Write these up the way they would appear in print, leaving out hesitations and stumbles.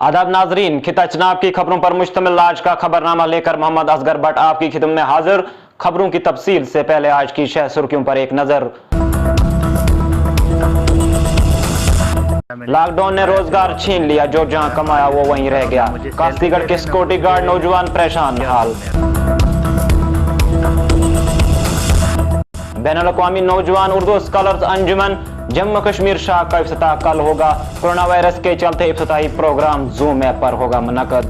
आदाब नाजरीन, खिता चनाब की खबरों पर मुश्तमिल आज का खबरनामा लेकर मोहम्मद असगर भट्ट आपकी खिदमत में हाजिर। खबरों की तफसील से पहले आज की शह सुर्खियों पर एक नजर। लॉकडाउन ने रोजगार छीन लिया, जो जहां कमाया वो वहीं रह गया। कास्तीगढ़ के सिक्योरिटी गार्ड नौजवान परेशान हाल। बैनुल अक़वामी नौजवान उर्दू स्कॉलर्स अंजुमन जम्मू कश्मीर शाह का इफ्तिताह कल होगा। कोरोना वायरस के चलते इफ्तिताही प्रोग्राम जूम ऐप पर होगा मुनक़द।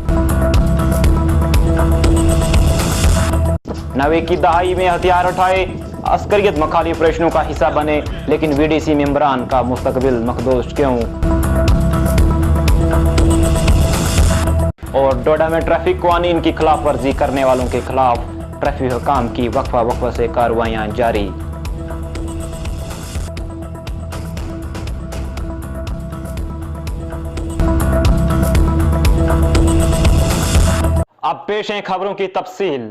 90 की दहाई में हथियार उठाए अस्करियत मखाली ऑपरेशनों का हिस्सा बने, लेकिन वीडीसी मेंबरान का मुस्तकबिल मखदूश क्यों। और डोडा में ट्रैफिक कानून की खिलाफ वर्जी करने वालों के खिलाफ ट्रैफिक हुकाम की वक्फा से कार्रवाइयां जारी। अब पेश है खबरों की तफसील।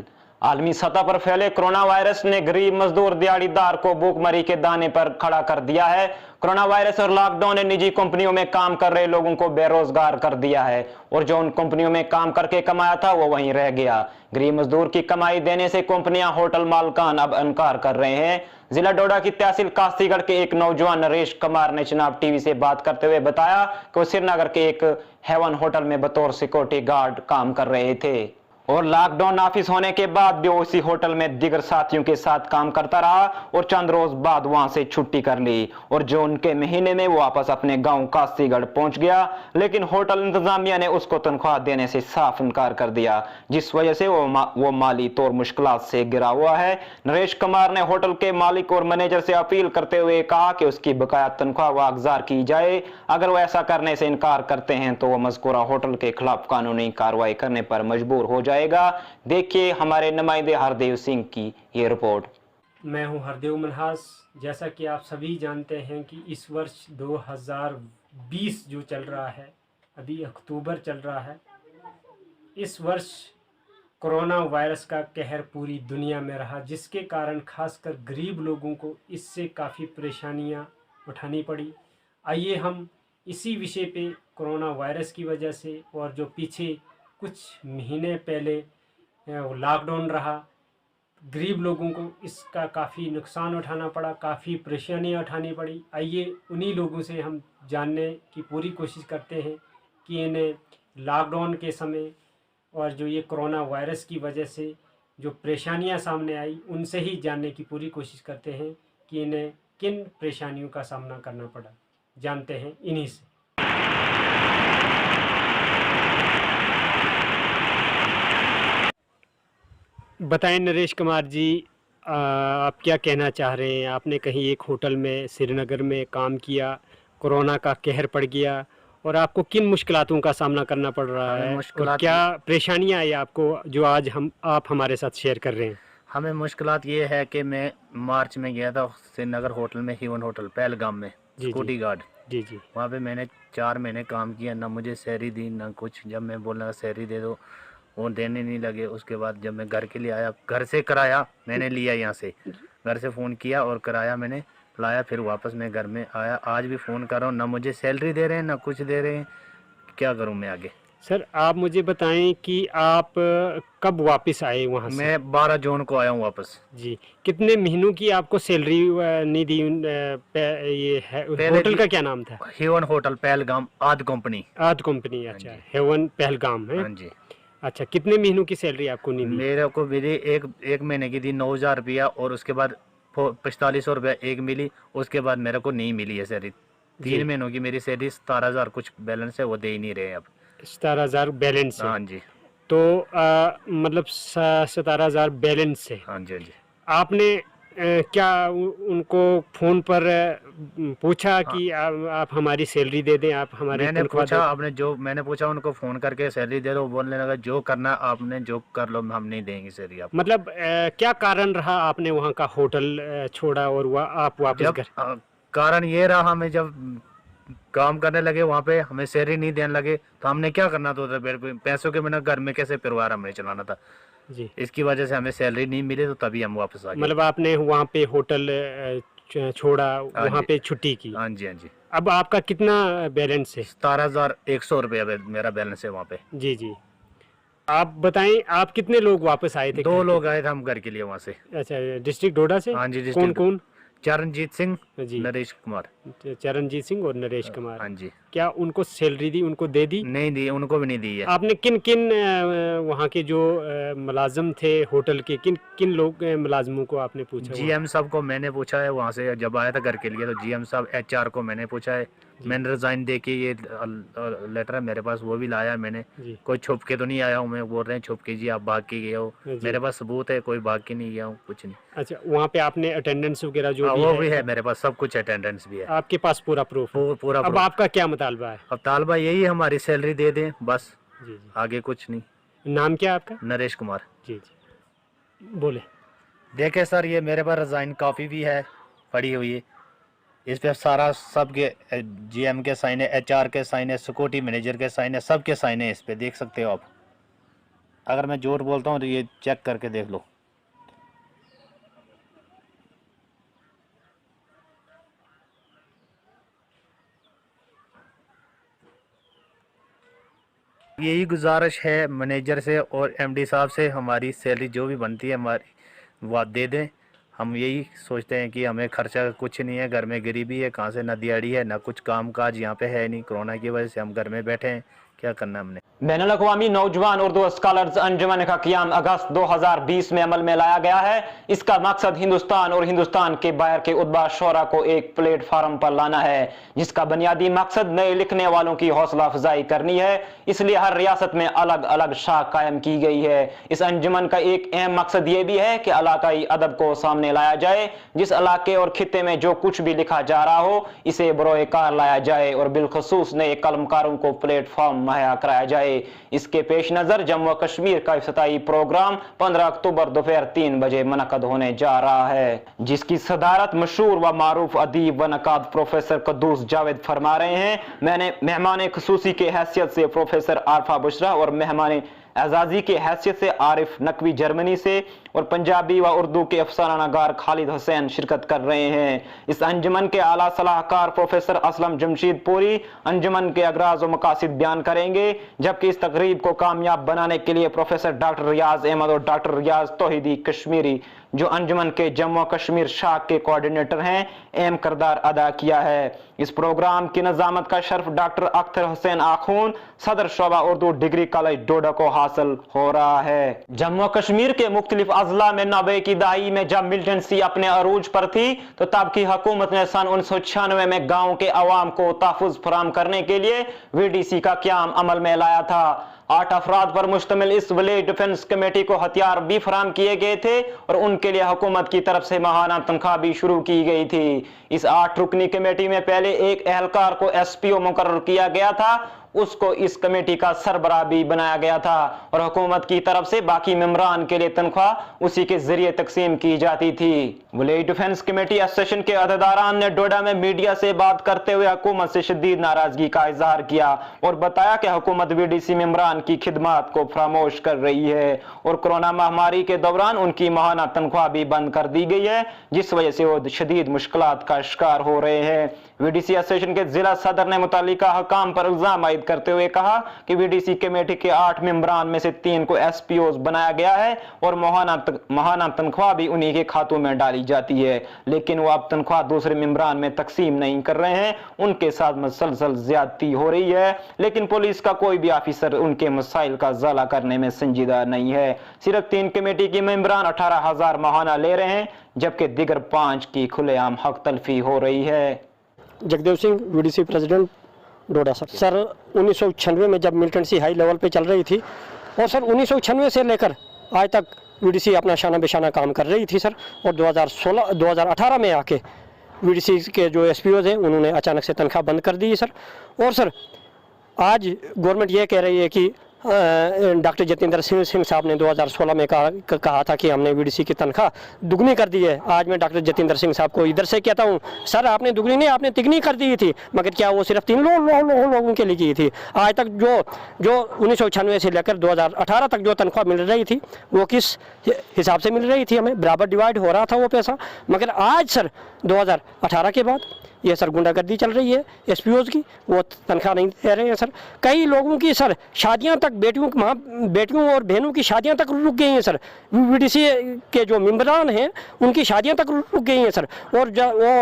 आलमी सतह पर फैले कोरोना वायरस ने गरीब मजदूर दिहाड़ीदार को भूखमरी के दाने पर खड़ा कर दिया है। कोरोना वायरस और लॉकडाउन ने निजी कंपनियों में काम कर रहे लोगों को बेरोजगार कर दिया है, और जो उन कंपनियों में काम करके कमाया था वो वहीं रह गया। गरीब मजदूर की कमाई देने से कंपनियां, होटल मालकान अब इनकार कर रहे हैं। जिला डोडा की तहसील कास्तीगढ़ के एक नौजवान नरेश कुमार ने चनाब टीवी से बात करते हुए बताया कि वो श्रीनगर के एक हेवन होटल में बतौर सिक्योरिटी गार्ड काम कर रहे थे, और लॉकडाउन नाफिज होने के बाद भी उसी होटल में दीगर साथियों के साथ काम करता रहा, और चंद रोज बाद वहां से छुट्टी कर ली, और जो उनके महीने में वो वापस अपने गांव कास्तीगढ़ पहुंच गया। लेकिन होटल इंतजामिया ने उसको तनख्वाह देने से साफ इनकार कर दिया, जिस वजह से वो माली तौर मुश्किलात से घिरा हुआ है। नरेश कुमार ने होटल के मालिक और मैनेजर से अपील करते हुए कहा कि उसकी बकाया तनख्वाह वागजार की जाए। अगर वो ऐसा करने से इनकार करते हैं तो वो मज़कूरा होटल के खिलाफ कानूनी कार्रवाई करने पर मजबूर हो जाएगा। देखिए हमारे नुमाइंदे हरदेव सिंह की ये रिपोर्ट। मैं हूं हरदेव मनहास। जैसा कि आप सभी जानते हैं कि इस वर्ष 2020 जो चल रहा है, अभी अक्टूबर चल रहा है, इस वर्ष कोरोना वायरस का कहर पूरी दुनिया में रहा, जिसके कारण खासकर गरीब लोगों को इससे काफ़ी परेशानियां उठानी पड़ी। आइए हम इसी विषय पे कोरोना वायरस की वजह से, और जो पीछे कुछ महीने पहले लॉकडाउन रहा, गरीब लोगों को इसका काफ़ी नुकसान उठाना पड़ा, काफ़ी परेशानियां उठानी पड़ी। आइए उन्हीं लोगों से हम जानने की पूरी कोशिश करते हैं कि इन्हें लॉकडाउन के समय और जो ये कोरोना वायरस की वजह से जो परेशानियां सामने आई, उनसे ही जानने की पूरी कोशिश करते हैं कि इन्हें किन परेशानियों का सामना करना पड़ा। जानते हैं इन्हीं से। बताएं नरेश कुमार जी, आप क्या कहना चाह रहे हैं? आपने कहीं एक होटल में श्रीनगर में काम किया, कोरोना का कहर पड़ गया, और आपको किन मुश्किलातों का सामना करना पड़ रहा है, और क्या परेशानियां आई आपको जो आज आप हमारे साथ शेयर कर रहे हैं? हमें मुश्किलात ये है कि मैं मार्च में गया था श्रीनगर होटल में, हीवन होटल पहलगाम में, सिक्योरिटी गार्ड। जी। वहाँ पे मैंने 4 महीने काम किया, ना मुझे सैलरी दी ना कुछ। जब मैं बोला सैलरी दे दो, वो देने नहीं लगे। उसके बाद जब मैं घर के लिए आया, घर से किराया मैंने लिया, यहाँ से घर से फ़ोन किया और किराया मैंने लाया, फिर वापस मैं घर में आया। आज भी फ़ोन कर रहा हूँ, ना मुझे सैलरी दे रहे हैं ना कुछ दे रहे हैं। क्या करूँ मैं आगे? सर आप मुझे बताएं कि आप कब वापस आए वहाँ से? मैं 12 जून को आया हूँ वापस। जी। कितने महीनों की आपको सैलरी नहीं दी? ये है होटल का क्या नाम था? हेवन होटल पहलगाम, आद कंपनी। अच्छा, हेवन पहलगाम है। हाँ जी। अच्छा, कितने महीनों की सैलरी आपको नहीं दी? मेरे को मिली एक महीने की दी 9,000 रुपया, और उसके बाद 4500 रुपया एक मिली। उसके बाद मेरे को नहीं मिली है सैलरी। 3 महीनों की मेरी सैलरी 17,000 कुछ बैलेंस है, वो दे ही नहीं रहे अब। 17,000 बैलेंस है? हाँ जी। तो मतलब 17,000 बैलेंस है। हाँ जी। आपने क्या उनको फ़ोन पर पूछा कि आप हमारी सैलरी दे दें, आप हमारी मैंने पूछा उनको फ़ोन करके, सैलरी दे दो। बोलने लगा जो करना आपने जो कर लो, हम नहीं देंगे सैलरी आपको। मतलब क्या कारण रहा आपने वहाँ का होटल छोड़ा और आप वापस घर? कारण ये रहा, हमें जब काम करने लगे वहाँ पे हमें सैलरी नहीं देने लगे, तो हमने क्या करना था? पैसों के बिना घर में कैसे परिवार हमें चलाना था जी। इसकी वजह से हमें सैलरी नहीं मिली, तो तभी हम वापस आ गए। मतलब आपने वहाँ पे होटल छोड़ा, वहाँ पे छुट्टी की? हाँ जी। अब आपका कितना बैलेंस है? 17,100 रुपया मेरा बैलेंस है वहाँ पे। जी जी, आप बताएं, आप कितने लोग वापस आए थे? 2 लोग आए थे हम घर के लिए वहाँ से। अच्छा, डिस्ट्रिक्ट डोडा से? हाँ जी, कौन डिस्ट्रिक्ट कौन? चरणजीत सिंह, जी, नरेश कुमार। चरणजीत सिंह और नरेश कुमार। हाँ जी। क्या उनको सैलरी दी, उनको दे दी? नहीं दी, उनको भी नहीं दी है। आपने किन किन वहाँ के जो मुलाजिम थे होटल के, किन किन लोग मुलाजिमों को आपने पूछा? जीएम साहब को मैंने पूछा है वहाँ से, जब आया था घर के लिए तो जीएम साहब एचआर को मैंने पूछा है। मैंने रिजाइन दे के ये लेटर है मेरे पास, वो भी लाया मैंने। कोई छुप के तो नहीं आया हूँ मैं, बोल रहे हैं छुप के जी आप भाग के गए हो। मेरे पास सबूत है, कोई भाग के नहीं गया हूँ, कुछ नहीं। अच्छा, वहाँ पे आपने अटेंडेंस वगैरह जो वो भी है मेरे पास, सब कुछ अटेंडेंस भी है आपके पास, पूरा प्रूफ? पूरा। अब आपका क्या मुतालबा है? अब तालबा यही, हमारी सैलरी दे दें बस। जी, आगे कुछ नहीं। नाम क्या आपका? नरेश कुमार। जी जी, बोले। देखे सर, ये मेरे पास रिजाइन कॉपी भी है पड़ी हुई है, इस पे सारा सबके जीएम के साइन है, एचआर के साइन है, सिक्योरिटी मैनेजर के साइन है, सबके साइन है इस पे, देख सकते हो आप। अगर मैं झूठ बोलता हूँ तो ये चेक करके देख लो। यही गुजारिश है मैनेजर से और एमडी साहब से, हमारी सैलरी जो भी बनती है हमारी वो दे दें। हम यही सोचते हैं कि हमें खर्चा कुछ नहीं है, घर में गरीबी है, कहाँ से ना दिहाड़ी है ना कुछ काम काज यहाँ पे है नहीं। कोरोना की वजह से हम घर में बैठे हैं, क्या करना हमने। बैनुल अक़वामी नौजवान उर्दू स्कॉलर्स अंजुमन का क़याम अगस्त 2020 में अमल में लाया गया है। इसका मकसद हिंदुस्तान और हिंदुस्तान के बाहर के उद्बा शोरा को एक प्लेटफार्म पर लाना है, जिसका बुनियादी मकसद नए लिखने वालों की हौसला अफजाई करनी है। इसलिए हर रियासत में अलग अलग शाख कायम की गई है। इस अंजुमन का एक अहम मकसद ये भी है कि इलाकाई अदब को सामने लाया जाए। जिस इलाके और खित्ते में जो कुछ भी लिखा जा रहा हो इसे बरोए कार लाया जाए और बिलखसूस नए कलमकारों को प्लेटफार्म मुहैया कराया जाए। इसके पेश नजर जम्मू और कश्मीर का इफ्तिताई प्रोग्राम 15 अक्टूबर दोपहर 3 बजे मुनक़द होने जा रहा है, जिसकी सदारत मशहूर व मारूफ अदीब व नक़ाद प्रोफेसर कद्दूस जावेद फरमा रहे हैं। मैंने मेहमान खुसूसी के हैसियत से प्रोफेसर आरफा बुशरा और मेहमान एजाजी के हैसियत से आरिफ नकवी जर्मनी से और पंजाबी व उर्दू के अफसानागार खालिद हुसैन शिरकत कर रहे हैं। इस अंजुमन के आला सलाहकार प्रोफेसर असलम जमशीदपुरी अंजुमन के अगराज व मकासिद बयान करेंगे, जबकि इस तकरीब को कामयाब बनाने के लिए प्रोफेसर डॉक्टर रियाज अहमद और डॉक्टर रियाज तौहीदी कश्मीरी, जो अंजुमन के जम्मू कश्मीर शाख के कोऑर्डिनेटर हैं, अहम किरदार अदा किया है। इस प्रोग्राम की नजामत का शर्फ डॉक्टर अख्तर हुसैन आखून सदर शोबा उर्दू डिग्री कॉलेज डोडा को हासिल हो रहा है। जम्मू कश्मीर के मुख्तलिफ अजला में 90 की दहाई में जब मिलिटेंसी अपने अरूज पर थी तो तब की हुकूमत ने सन 1996 में गाँव के अवाम को तहफ़्फ़ुज़ फराहम करने के लिए VDC का क़याम अमल में लाया था। 8 अफराद पर मुश्तमिल इस विलेज डिफेंस कमेटी को हथियार भी फराहम किए गए थे और उनके लिए हुकूमत की तरफ से माहाना तनख्वाह भी शुरू की गई थी। इस 8 रुकनी कमेटी में पहले एक एहलकार को SPO मुकर्रर किया गया था, उसको इस कमेटी का सरबराह भी बनाया गया था और हुकूमत की तरफ से बाकी मेंबरान के लिए तनख्वाह उसी के जरिए तकसीम की जाती थी। विलेज डिफेंस कमेटी एसोसिएशन के अहदेदारान ने डोडा में मीडिया से बात करते हुए हुकूमत से शदीद नाराजगी का इजहार किया और बताया कि हुकूमत VDC मेंबरान की खिदमात को फरामोश कर रही है और कोरोना महामारी के दौरान उनकी माहाना तनख्वाह भी बंद कर दी गई है, जिस वजह से वो शदीद मुश्किलात का शिकार हो रहे हैं। VDC एसोसिएशन के जिला सदर ने मुतालिका हकाम पर इल्जाम आयद करते हुए कहा कि VDC कमेटी के 8 मेंबरान में से 3 को SPOs बनाया गया है और माहाना तनख्वाह भी उन्हीं के खातों में डाली जाती है, लेकिन वो अब तनख्वाह दूसरे मेंबरान में तकसीम नहीं कर रहे हैं। उनके साथ मुसलसल ज्यादती हो रही है, लेकिन पुलिस का कोई भी ऑफिसर उनके मसाइल का ज़ाला करने में संजीदा नहीं है। सिर्फ 3 कमेटी के मेंबरान 18,000 माहाना ले रहे हैं, जबकि दिगर 5 की खुलेआम हक तलफी हो रही है। जगदेव सिंह VDC प्रेसिडेंट डोडा। सर 1996 में जब मिलिटेंसी हाई लेवल पे चल रही थी और सर 1996 से लेकर आज तक VDC अपना शाना बेशाना काम कर रही थी सर, और 2018 में आके VDC के जो SPOs हैं उन्होंने अचानक से तनख्वाह बंद कर दी सर। और सर आज गवर्नमेंट ये कह रही है कि डॉक्टर जतिंदर सिंह साहब ने 2016 में कहा था कि हमने VDC की तनख्वाह दुगनी कर दी है। आज मैं डॉक्टर जतिंदर सिंह साहब को इधर से कहता हूँ, सर आपने दुगनी नहीं, आपने तिगनी कर दी थी, मगर क्या वो सिर्फ 3 लोगों के लिए की थी। आज तक जो 1996 से लेकर 2018 तक जो तनख्वाह मिल रही थी वो किस हिसाब से मिल रही थी, हमें बराबर डिवाइड हो रहा था वो पैसा। मगर आज सर 2018 के बाद ये सर गुंडागर्दी चल रही है एसपीओज की, वो तनख्वाह नहीं दे रहे हैं सर। कई लोगों की सर शादियां तक बेटियों और बहनों की शादियां तक रुक गई हैं सर। वीडीसी के जो मेंबरान हैं उनकी शादियां तक रुक गई हैं सर। और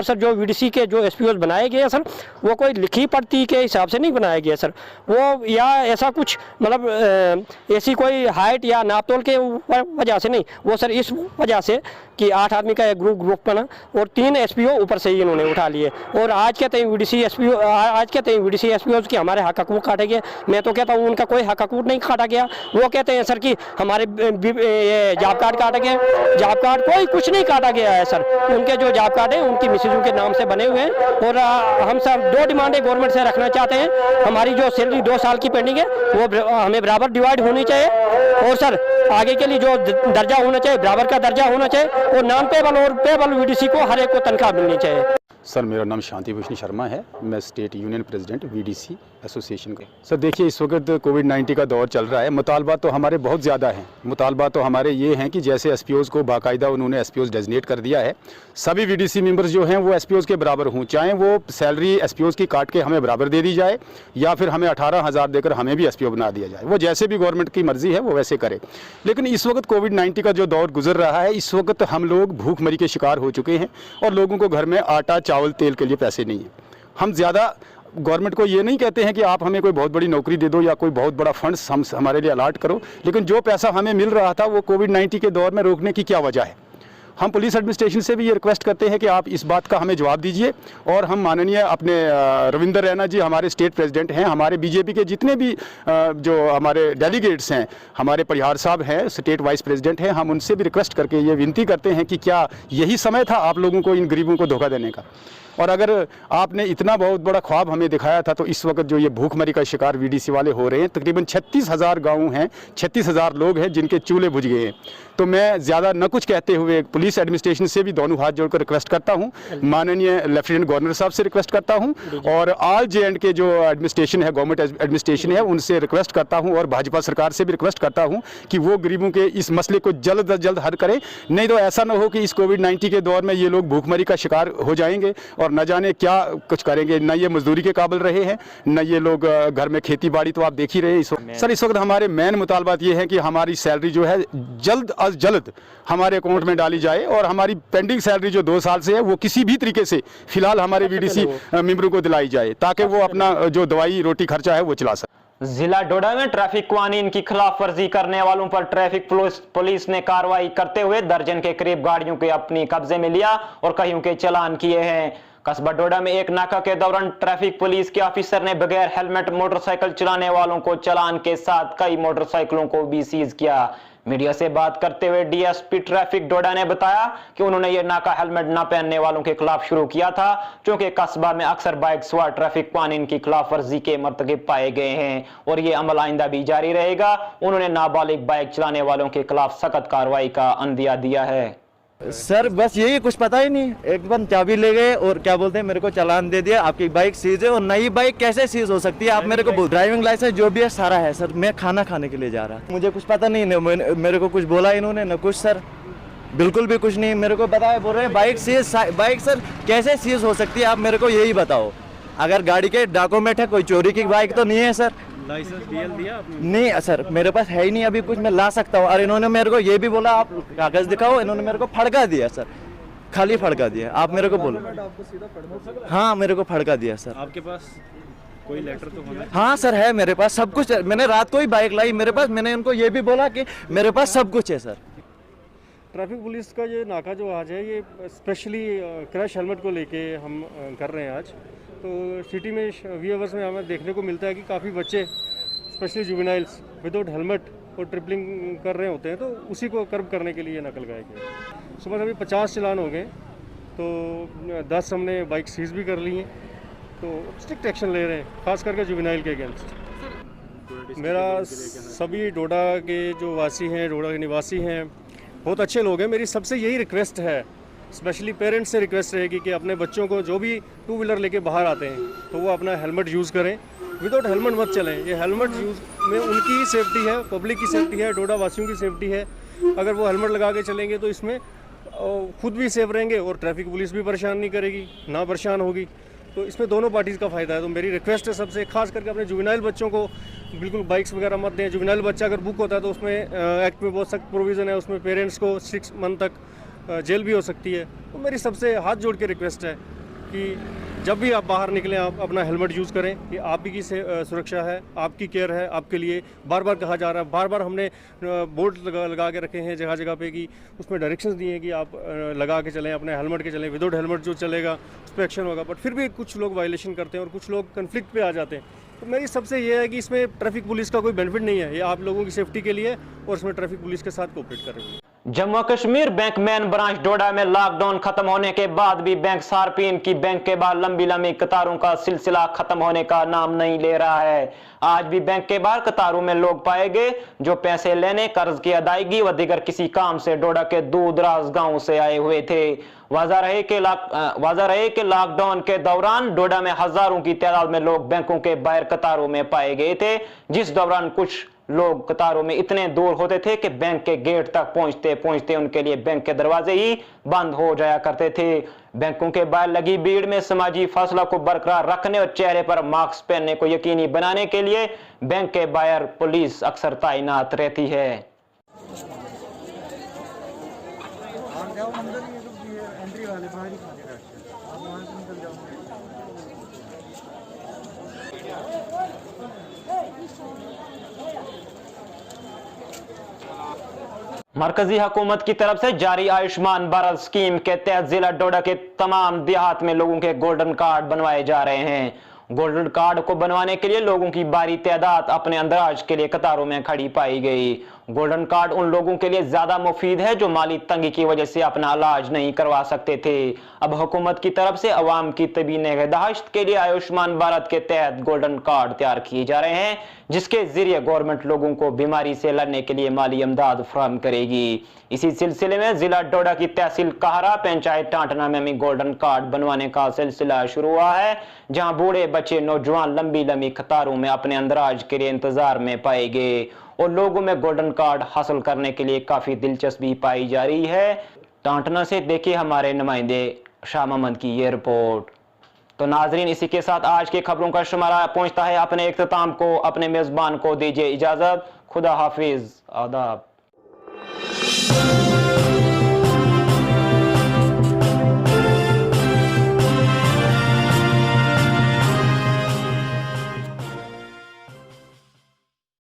सर जो वीडीसी के जो एसपीओज बनाए गए हैं सर, वो कोई लिखी पढ़ती के हिसाब से नहीं बनाए गए सर। वो या ऐसा कुछ मतलब ऐसी कोई हाइट या नापतोल के वजह से नहीं, वो सर इस वजह से कि 8 आदमी का एक ग्रुप बना और 3 एसपीओ ऊपर से ही इन्होंने उठा लिए। और आज कहते हैं वीडीसी एसपीओ की हमारे हक हकूक़ काटे गए। मैं तो कहता हूँ उनका कोई हक हकूक़ नहीं काटा गया। वो कहते हैं सर कि हमारे जॉब कार्ड काटे गए, जॉब कार्ड कोई कुछ नहीं काटा गया है सर। उनके जो जॉब कार्ड है उनकी मिसेजों के नाम से बने हुए हैं। और हम सर 2 डिमांडें गवर्नमेंट से रखना चाहते हैं। हमारी जो सैलरी 2 साल की पेंडिंग है वो हमें बराबर डिवाइड होनी चाहिए। और सर आगे के लिए जो दर्जा होना चाहिए बराबर का दर्जा होना चाहिए। और नॉन पेबल और पेबल वीडीसी को हर एक को तनख्वाह मिलनी चाहिए। सर मेरा नाम शांति भूषण शर्मा है, मैं state union president VDC association का। सर देखिए इस वक्त कोविड-19 का दौर चल रहा है। मुतालबा तो हमारे बहुत ज़्यादा हैं। मुतालबा तो हमारे ये हैं कि जैसे एसपीओज़ को बाकायदा उन्होंने एसपीओज़ डेजिग्नेट कर दिया है, सभी वीडीसी मेंबर्स जो हैं वो एसपीओज़ के बराबर हों। चाहे वो सैलरी एसपीओज़ की काट के हमें बराबर दे दी जाए या फिर हमें 18,000 देकर हमें भी एसपीओ बना दिया जाए। वो जैसे भी गवर्नमेंट की मर्ज़ी है वो वैसे करे। लेकिन इस वक्त कोविड-19 का जो दौर गुजर रहा है, इस वक्त हम लोग भूखमरी के शिकार हो चुके हैं और लोगों को घर में आटा चावल तेल के लिए पैसे नहीं है। हम ज़्यादा गवर्नमेंट को ये नहीं कहते हैं कि आप हमें कोई बहुत बड़ी नौकरी दे दो या कोई बहुत बड़ा फंड्स हम हमारे लिए अलाट करो, लेकिन जो पैसा हमें मिल रहा था वो कोविड-19 के दौर में रोकने की क्या वजह है। हम पुलिस एडमिनिस्ट्रेशन से भी ये रिक्वेस्ट करते हैं कि आप इस बात का हमें जवाब दीजिए। और हम माननीय अपने रविंदर रैना जी हमारे स्टेट प्रेसिडेंट हैं, हमारे बीजेपी के जितने भी जो हमारे डेलीगेट्स हैं, हमारे परिहार साहब हैं स्टेट वाइस प्रेसिडेंट हैं, हम उनसे भी रिक्वेस्ट करके ये विनती करते हैं कि क्या यही समय था आप लोगों को इन गरीबों को धोखा देने का। और अगर आपने इतना बहुत बड़ा ख्वाब हमें दिखाया था तो इस वक्त जो ये भूखमरी का शिकार वीडीसी वाले हो रहे हैं, तकरीबन 36,000 गाँव हैं, 36,000 लोग हैं जिनके चूल्हे बुझ गए हैं। तो मैं ज़्यादा न कुछ कहते हुए पुलिस एडमिनिस्ट्रेशन से भी दोनों हाथ जोड़कर रिक्वेस्ट करता हूं, माननीय लेफ्टिनेंट गवर्नर साहब से रिक्वेस्ट करता हूं और ऑल जे के जो एडमिनिस्ट्रेशन है, गवर्नमेंट एडमिनिस्ट्रेशन है, उनसे रिक्वेस्ट करता हूं और भाजपा सरकार से भी रिक्वेस्ट करता हूं कि वो गरीबों के इस मसले को जल्द अज जल्द हल करें। नहीं तो ऐसा न हो कि इस कोविड-19 के दौर में ये लोग भूखमरी का शिकार हो जाएंगे और न जाने क्या कुछ करेंगे। न ये मजदूरी के काबिल रहे हैं, न ये लोग घर में खेती बाड़ी तो आप देख ही रहे हैं। सर इस वक्त हमारे मेन मुतालबात ये है कि हमारी सैलरी जो है जल्द अज जल्द हमारे अकाउंट में डाली जाए और हमारी पेंडिंग सैलरी जो 2 साल से है वो किसी भी तरीके से फिलहाल हमारे वीडीसी मेंबरों को दिलाई जाए ताकि वो अपना जो दवाई रोटी खर्चा है वो चला सके। जिला डोडा में ट्रैफिक कानून की खिलाफ वर्जी करने वालों पर ट्रैफिक पुलिस ने कार्रवाई करते हुए दर्जन के करीब गाड़ियों के अपने कब्जे में लिया और कईयों के चालान किए हैं। कस्बा डोडा में एक नाका के दौरान ट्रैफिक पुलिस के ऑफिसर ने बगैर हेलमेट मोटरसाइकिल चलाने वालों को चालान के साथ कई मोटरसाइकिलों को भी सीज किया। मीडिया से बात करते हुए डीएसपी ट्रैफिक डोडा ने बताया कि उन्होंने ये नाका हेलमेट न पहनने वालों के खिलाफ शुरू किया था, क्योंकि कस्बा में अक्सर बाइक सवार ट्रैफिक कानून की खिलाफ वर्जी के मर्तकब पाए गए हैं और ये अमल आइंदा भी जारी रहेगा। उन्होंने नाबालिग बाइक चलाने वालों के खिलाफ सख्त कार्रवाई का अंदिया दिया है। सर बस यही कुछ पता ही नहीं, एकदम चाबी ले गए और क्या बोलते हैं मेरे को चालान दे दिया, आपकी बाइक सीज है। और नई बाइक कैसे सीज हो सकती है आप मेरे को ड्राइविंग लाइसेंस जो भी है सारा है सर। मैं खाना खाने के लिए जा रहा था, मुझे कुछ पता नहीं, मेरे को कुछ बोला इन्होंने न कुछ सर, बिल्कुल भी कुछ नहीं मेरे को बताया। बोल रहे हैं बाइक सीज, बाइक सर कैसे सीज हो सकती है आप मेरे को यही बताओ। अगर गाड़ी के डॉक्यूमेंट है, कोई चोरी की बाइक तो नहीं है सर। लाइसेंस डीएल दिया आपने? नहीं सर मेरे पास है ही नहीं अभी कुछ, मैं ला सकता हूँ। और इन्होंने मेरे को ये भी बोला आप कागज दिखाओ, इन्होंने मेरे को फड़का दिया सर, खाली फड़का दिया। आप मेरे को बोलो, हाँ मेरे को फड़का दिया सर। आपके पास कोई लेटर तो होना? हाँ सर है मेरे पास सब कुछ, मैंने रात को ही बाइक लाई मेरे पास। मैंने उनको ये भी बोला कि मेरे पास सब कुछ है सर। ट्रैफिक पुलिस का ये नाका जो आज है ये स्पेशली क्रैश हेलमेट को लेके हम कर रहे हैं आज। तो सिटी में वीएवर्स में हमें देखने को मिलता है कि काफ़ी बच्चे स्पेशली जुवेनाइल्स विदाउट हेलमेट और ट्रिपलिंग कर रहे होते हैं, तो उसी को कर्ब करने के लिए ये नकल गाए गए। सुबह अभी 50 चालान हो गए, तो 10 हमने बाइक सीज भी कर ली हैं, तो स्ट्रिक्ट एक्शन ले रहे हैं खास करके जुवेनाइल के अगेंस्ट। मेरा सभी डोडा के जो वासी हैं, डोडा के निवासी हैं, बहुत अच्छे लोग हैं। मेरी सबसे यही रिक्वेस्ट है, स्पेशली पेरेंट्स से रिक्वेस्ट रहेगी कि अपने बच्चों को जो भी 2 व्हीलर लेके बाहर आते हैं तो वो अपना हेलमेट यूज़ करें, विदाउट हेलमेट मत चलें। ये हेलमेट यूज़ में उनकी ही सेफ्टी है, पब्लिक की सेफ्टी है, डोडा वासियों की सेफ्टी है। अगर वो हेलमेट लगा के चलेंगे तो इसमें खुद भी सेफ रहेंगे और ट्रैफिक पुलिस भी परेशान नहीं करेगी, ना परेशान होगी। तो इसमें दोनों पार्टीज़ का फ़ायदा है। तो मेरी रिक्वेस्ट है सबसे, खास करके अपने जुवेनाइल बच्चों को बिल्कुल बाइक्स वगैरह मत दें। जुवेनाइल बच्चा अगर बुक होता है तो उसमें एक्ट में बहुत सख्त प्रोविज़न है, उसमें पेरेंट्स को 6 मंथ तक जेल भी हो सकती है। तो मेरी सबसे हाथ जोड़ के रिक्वेस्ट है कि जब भी आप बाहर निकलें आप अपना हेलमेट यूज़ करें। ये आप ही की सुरक्षा है, आपकी केयर है, आपके लिए बार बार कहा जा रहा है। बार बार हमने बोर्ड लगा के रखे हैं जगह जगह पे कि उसमें डायरेक्शंस दिए हैं कि आप लगा के चलें, अपने हेलमेट के चलें। विदाउट हेलमेट जो चलेगा उस पर एक्शन होगा। बट फिर भी कुछ लोग वायलेशन करते हैं और कुछ लोग कन्फ्लिक्ट पे आ जाते हैं। तो मेरी सबसे ये है कि इसमें ट्रैफिक पुलिस का कोई बेनिफिट नहीं है, ये आप लोगों की सेफ्टी के लिए और इसमें ट्रैफिक पुलिस के साथ कोऑपरेट कर रही है। Jammu Kashmir bank main branch Doda में लॉकडाउन खत्म होने के बाद भी बैंक सार्फिन की बैंक के बाहर लंबी लंबी कतारों का सिलसिला खत्म होने का नाम नहीं ले रहा है। आज भी बैंक के बाहर कतारों में लोग पाए गए जो पैसे लेने, कर्ज की अदायगी व दीगर किसी काम से डोडा के दूर दराज गाँव से आए हुए थे। वाज़ा रहे कि लॉकडाउन के दौरान डोडा में हजारों की तादाद में लोग बैंकों के बाहर कतारों में पाए गए थे, जिस दौरान कुछ लोग कतारों में इतने दूर होते थे कि बैंक के गेट तक पहुंचते पहुंचते उनके लिए बैंक के दरवाजे ही बंद हो जाया करते थे। बैंकों के बाहर लगी भीड़ में समाजी फासला को बरकरार रखने और चेहरे पर मास्क पहनने को यकीनी बनाने के लिए बैंक के बाहर पुलिस अक्सर तैनात रहती है। मरकजी हुकूमत की तरफ से जारी आयुष्मान भारत स्कीम के तहत जिला डोडा के तमाम देहात में लोगों के गोल्डन कार्ड बनवाए जा रहे हैं। गोल्डन कार्ड को बनवाने के लिए लोगों की भारी तादाद अपने अंदराज के लिए कतारों में खड़ी पाई गई। गोल्डन कार्ड उन लोगों के लिए ज्यादा मुफीद है जो माली तंगी की वजह से अपना इलाज नहीं करवा सकते थे। अब हुकूमत की तरफ से अवाम की तबी निगहदाश्त के लिए आयुष्मान भारत के तहत गोल्डन कार्ड तैयार किए जा रहे हैं, जिसके जरिए गवर्नमेंट लोगों को बीमारी से लड़ने के लिए माली इमदाद फराहम करेगी। इसी सिलसिले में जिला डोडा की तहसील कहरा पंचायत टांटना में गोल्डन कार्ड बनवाने का सिलसिला शुरू हुआ है, जहां बूढ़े बच्चे नौजवान लंबी लंबी कतारों में अपने अंदराज के लिए इंतजार में पाए गए और लोगों में गोल्डन कार्ड हासिल करने के लिए काफी दिलचस्पी पाई जा रही है। टांटना से देखिए हमारे नुमाइंदे शाह मोहम्मद की ये रिपोर्ट। तो नाजरीन, इसी के साथ आज की खबरों का शुमारा पहुंचता है अपने इख्तिताम को। अपने मेजबान को दीजिए इजाजत। खुदा हाफिज, आदाब।